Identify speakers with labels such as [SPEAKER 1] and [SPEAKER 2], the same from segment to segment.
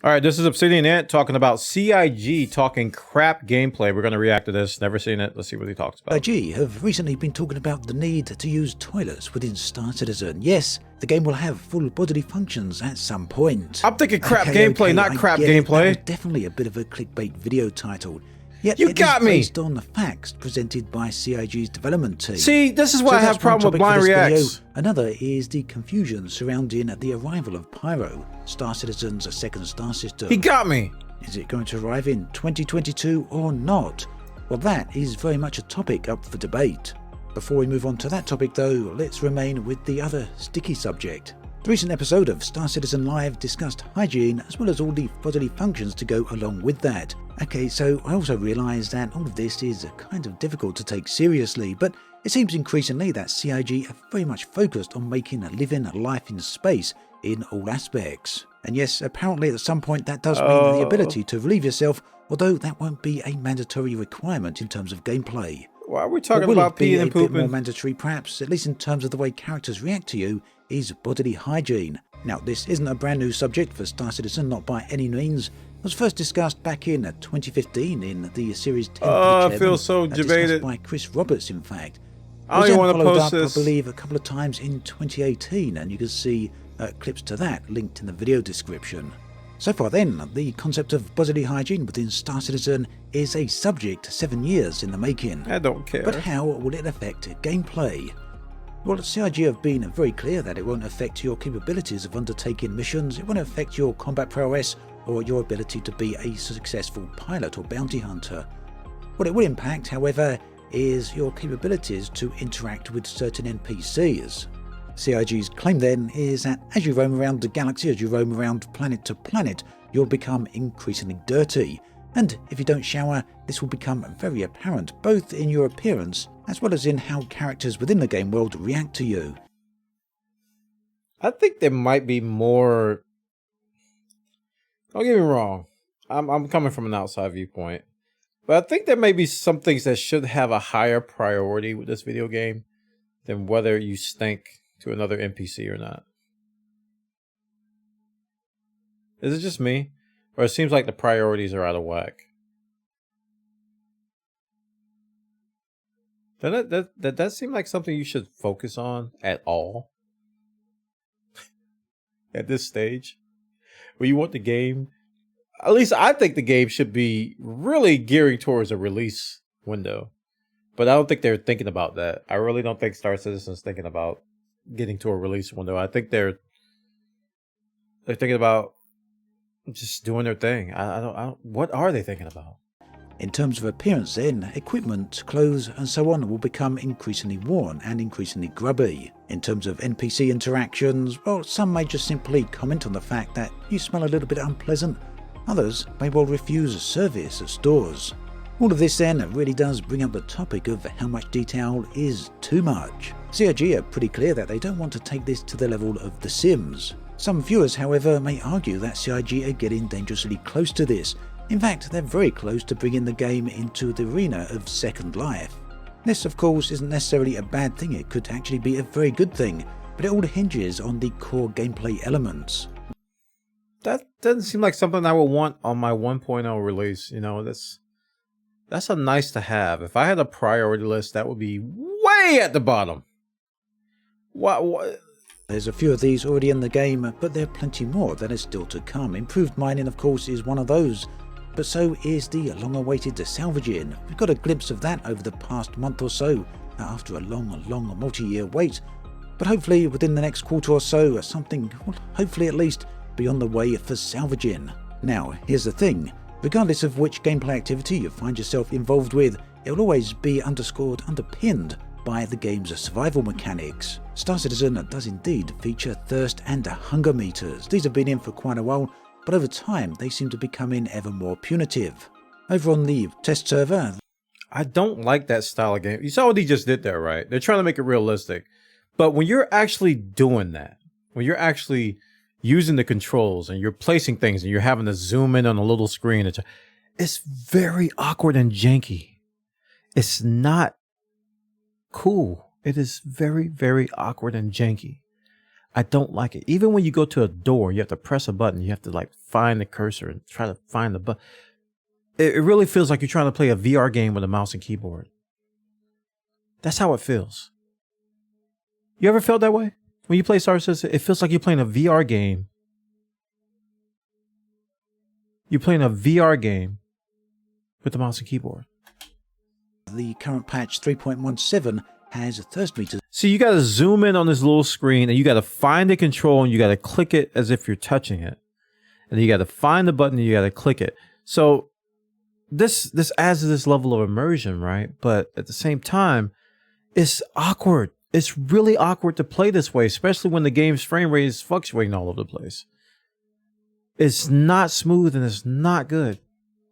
[SPEAKER 1] All right, this is Obsidian Ant talking about CIG talking crap gameplay. We're going to react to this. Never seen it. Let's see what he talks about.
[SPEAKER 2] CIG have recently been talking about the need to use toilets within Star Citizen. Yes, the game will have full bodily functions at some point.
[SPEAKER 1] I'm thinking crap gameplay, not crap gameplay.
[SPEAKER 2] That was definitely a bit of a clickbait video title. Yet
[SPEAKER 1] you got me.
[SPEAKER 2] Based on the facts presented by CIG's development team.
[SPEAKER 1] See, this is why I have a problem with blind reacts.
[SPEAKER 2] Another is the confusion surrounding the arrival of Pyro, Star Citizen's second star system.
[SPEAKER 1] He got me.
[SPEAKER 2] Is it going to arrive in 2022 or not? Well, that is very much a topic up for debate. Before we move on to that topic though, let's remain with the other sticky subject. The recent episode of Star Citizen Live discussed hygiene as well as all the bodily functions to go along with that. Okay, so I also realised that all of this is kind of difficult to take seriously, but it seems increasingly that CIG are very much focused on making a living life in space in all aspects. And yes, apparently at some point that does mean the ability to relieve yourself, although that won't be a mandatory requirement in terms of gameplay.
[SPEAKER 1] Why are we talking about peeing and pooping?
[SPEAKER 2] Bit more mandatory perhaps, at least in terms of the way characters react to you, is bodily hygiene. Now this isn't a brand new subject for Star Citizen, not by any means. It was first discussed back in 2015 in the Series 10.
[SPEAKER 1] I feel so debated.
[SPEAKER 2] By Chris Roberts, in fact.
[SPEAKER 1] I don't even want to post this.
[SPEAKER 2] I believe a couple of times in 2018, and you can see clips to that linked in the video description. So far then, the concept of bodily hygiene within Star Citizen is a subject 7 years in the making.
[SPEAKER 1] I don't care.
[SPEAKER 2] But how will it affect gameplay? Well, CIG have been very clear that it won't affect your capabilities of undertaking missions, it won't affect your combat prowess, or your ability to be a successful pilot or bounty hunter. What it will impact, however, is your capabilities to interact with certain NPCs. CIG's claim then is that as you roam around the galaxy, as you roam around planet to planet, you'll become increasingly dirty. And if you don't shower, this will become very apparent, both in your appearance as well as in how characters within the game world react to you.
[SPEAKER 1] I think there might be more. Don't get me wrong, I'm coming from an outside viewpoint, but I think there may be some things that should have a higher priority with this video game than whether you stink to another NPC or not. Is it just me? Or it seems like the priorities are out of whack? Does that seem like something you should focus on at all? At this stage? Where you want the game, at least I think the game should be really gearing towards a release window. But I don't think they're thinking about that. I really don't think Star Citizen's thinking about getting to a release window. I think they're thinking about just doing their thing. I don't what are they thinking about?
[SPEAKER 2] In terms of appearance then, equipment, clothes and so on will become increasingly worn and increasingly grubby. In terms of NPC interactions, well, some may just simply comment on the fact that you smell a little bit unpleasant. Others may well refuse service at stores. All of this then really does bring up the topic of how much detail is too much. CIG are pretty clear that they don't want to take this to the level of The Sims. Some viewers, however, may argue that CIG are getting dangerously close to this. In fact, they're very close to bringing the game into the arena of Second Life. This, of course, isn't necessarily a bad thing, it could actually be a very good thing, but it all hinges on the core gameplay elements.
[SPEAKER 1] That doesn't seem like something I would want on my 1.0 release. You know, that's a nice to have. If I had a priority list, that would be way at the bottom. What?
[SPEAKER 2] There's a few of these already in the game, but there are plenty more that are still to come. Improved mining, of course, is one of those. But so is the long-awaited salvaging. We've got a glimpse of that over the past month or so, after a long multi-year wait. But hopefully within the next quarter or so, something will hopefully at least be on the way for salvaging. Now, here's the thing. Regardless of which gameplay activity you find yourself involved with, it will always be underpinned by the game's survival mechanics. Star Citizen does indeed feature thirst and hunger meters. These have been in for quite a while, but over time they seem to be becoming ever more punitive. Over on the test server,
[SPEAKER 1] I don't like that style of game. You saw what he just did there, right? They're trying to make it realistic. But when you're actually doing that, when you're actually using the controls and you're placing things and you're having to zoom in on a little screen, it's very awkward and janky. It's not cool. It is very, very awkward and janky. I don't like it. Even when you go to a door, you have to press a button. You have to like find the cursor and try to find the button. It really feels like you're trying to play a VR game with a mouse and keyboard. That's how it feels. You ever felt that way? When you play Star Citizen, it feels like you're playing a VR game. You're playing a VR game with the mouse and keyboard.
[SPEAKER 2] The current patch 3.17 has thirst meters.
[SPEAKER 1] See, you got to zoom in on this little screen and you got to find the control and you got to click it as if you're touching it. And you got to find the button and you got to click it. So this adds to this level of immersion, right? But at the same time, it's awkward. It's really awkward to play this way, especially when the game's frame rate is fluctuating all over the place. It's not smooth and it's not good.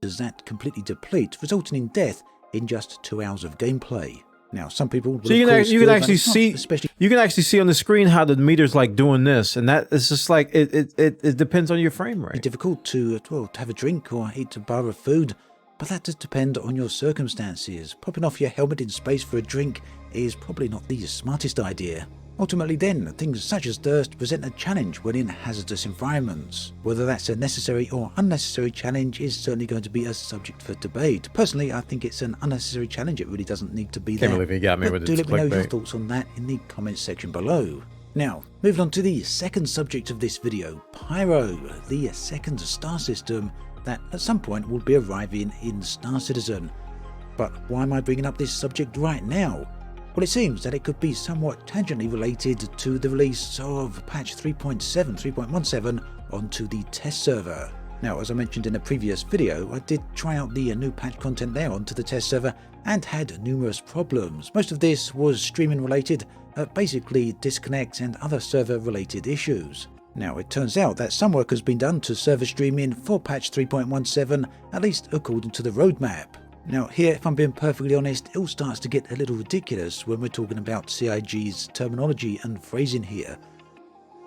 [SPEAKER 2] Does that completely deplete, resulting in death in just 2 hours of gameplay? Now, some people will,
[SPEAKER 1] so you can actually see on the screen how the meter's like doing this, and that it's just like it depends on your frame rate.
[SPEAKER 2] It's difficult to have a drink or eat a bar of food, but that does depend on your circumstances. Popping off your helmet in space for a drink is probably not the smartest idea. Ultimately then, things such as thirst present a challenge when in hazardous environments. Whether that's a necessary or unnecessary challenge is certainly going to be a subject for debate. Personally, I think it's an unnecessary challenge. It really doesn't need to be there.
[SPEAKER 1] Can't believe you got me with
[SPEAKER 2] do let me know your
[SPEAKER 1] clickbait.
[SPEAKER 2] thoughts on that in the comments section below. Now, moving on to the second subject of this video, Pyro, the second star system that at some point will be arriving in Star Citizen. But why am I bringing up this subject right now? Well, it seems that it could be somewhat tangentially related to the release of patch 3.17 onto the test server. Now, as I mentioned in a previous video, I did try out the new patch content there onto the test server and had numerous problems. Most of this was streaming related, basically disconnects and other server related issues. Now, it turns out that some work has been done to server streaming for patch 3.17, at least according to the roadmap. Now here, if I'm being perfectly honest, it all starts to get a little ridiculous when we're talking about CIG's terminology and phrasing here.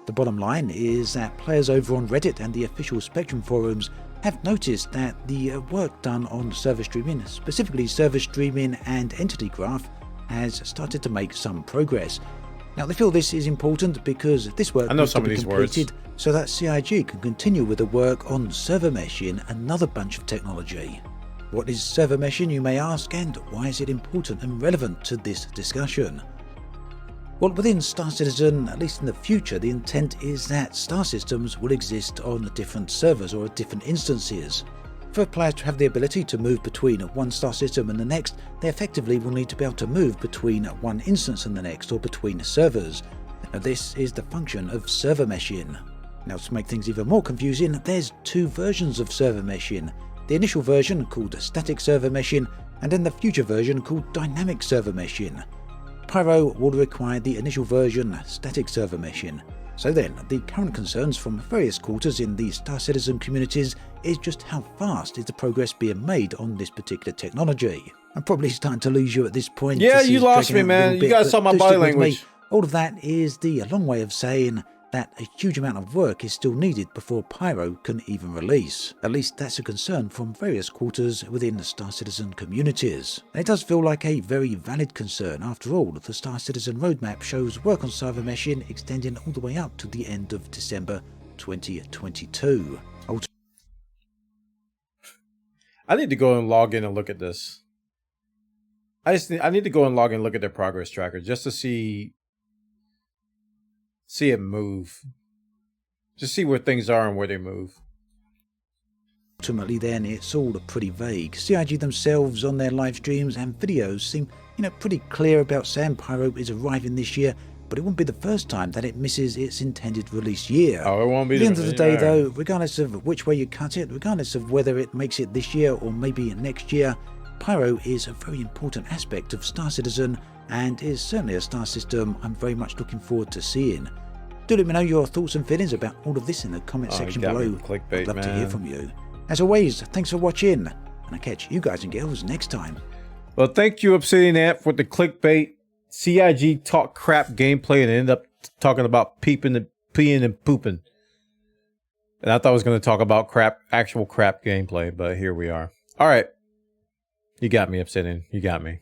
[SPEAKER 2] The bottom line is that players over on Reddit and the official Spectrum forums have noticed that the work done on server streaming, specifically server streaming and entity graph, has started to make some progress. Now they feel this is important because this work needs to be completed so that CIG can continue with the work on server meshing, another bunch of technology. What is server meshing, you may ask, and why is it important and relevant to this discussion? Well, within Star Citizen, at least in the future, the intent is that star systems will exist on different servers or different instances. For players to have the ability to move between one star system and the next, they effectively will need to be able to move between one instance and the next, or between servers. Now, this is the function of server meshing. Now, to make things even more confusing, there's two versions of server meshing. The initial version called static server meshing, and then the future version called dynamic server meshing. Pyro will require the initial version, static server meshing. So then, the current concerns from various quarters in the Star Citizen communities is just how fast is the progress being made on this particular technology. I'm probably starting to lose you at this point.
[SPEAKER 1] Yeah, you lost me, man. You gotta saw my body language.
[SPEAKER 2] All of that is the long way of saying that a huge amount of work is still needed before Pyro can even release. At least that's a concern from various quarters within the Star Citizen communities. And it does feel like a very valid concern. After all, the Star Citizen roadmap shows work on server meshing extending all the way up to the end of December 2022.
[SPEAKER 1] I need to go and log in and look at this. I need to go and log in and look at their progress tracker just to see it move. Just see where things are and where they move.
[SPEAKER 2] Ultimately then, it's all pretty vague. CIG themselves on their live streams and videos seem, pretty clear about saying Pyro is arriving this year, but it won't be the first time that it misses its intended release year.
[SPEAKER 1] Oh, it won't be.
[SPEAKER 2] At the end of the day though, regardless of which way you cut it, regardless of whether it makes it this year or maybe next year, Pyro is a very important aspect of Star Citizen and is certainly a star system I'm very much looking forward to seeing. Do let me know your thoughts and feelings about all of this in the comment section below. I'd love to hear from you. As always, thanks for watching, and I'll catch you guys and girls next time.
[SPEAKER 1] Well, thank you, Obsidian Ant, for the clickbait. CIG talk crap gameplay and end up talking about peeing and pooping. And I thought I was going to talk about actual crap gameplay, but here we are. All right. You got me, Obsidian. You got me.